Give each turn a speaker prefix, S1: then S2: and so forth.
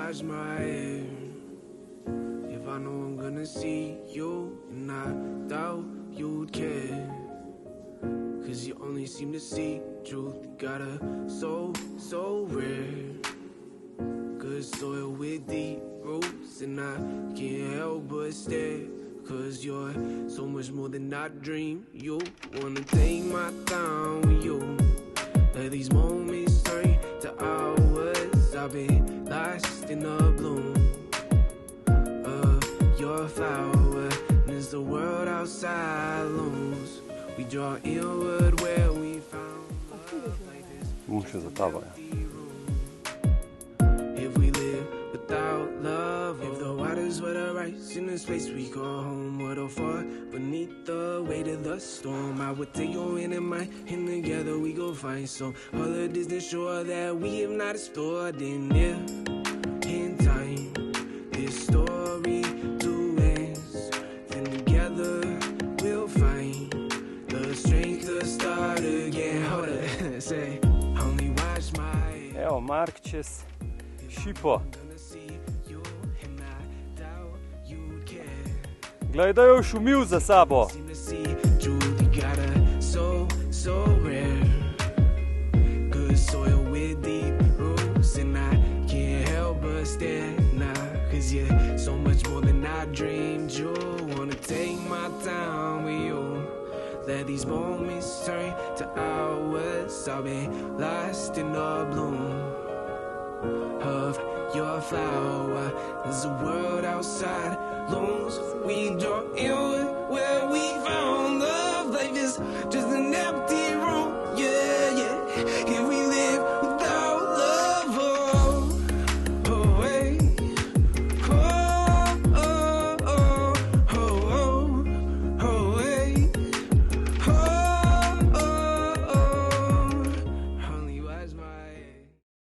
S1: wash my hair, if I know I'm gonna see you, and I doubt you'd care, 'cause you only seem to see truth. You got a soul so rare, good soil with deep roots, and I can't help but stare, 'cause you're so much more than I dream. You wanna take my time with you, let these moments turn to hours. I've been lost in the bloom of your flower, and as the world outside looms, we draw inward where we found love like this.
S2: Muszę zatawać.
S1: If we live without love, if the waters were to rise in this place we call home, what a far beneath the weight of the storm, I would take your hand in mine, and together we go find some other distant shore that we have not explored. And if in time this story to ends, then together we'll find the strength to start again. Hold it, say, only watch my
S2: Evo, Mark će šipo. Gledaj još umiju za sabo.
S1: So rare, good soil with deep roots, and I can't help but stare now, 'cause you're so much more than I dreamed. You wanna take my time with you, let these moments turn to hours. I've been lost in the bloom of your flower, there's a world outside looms. We draw in where we found love like this, just an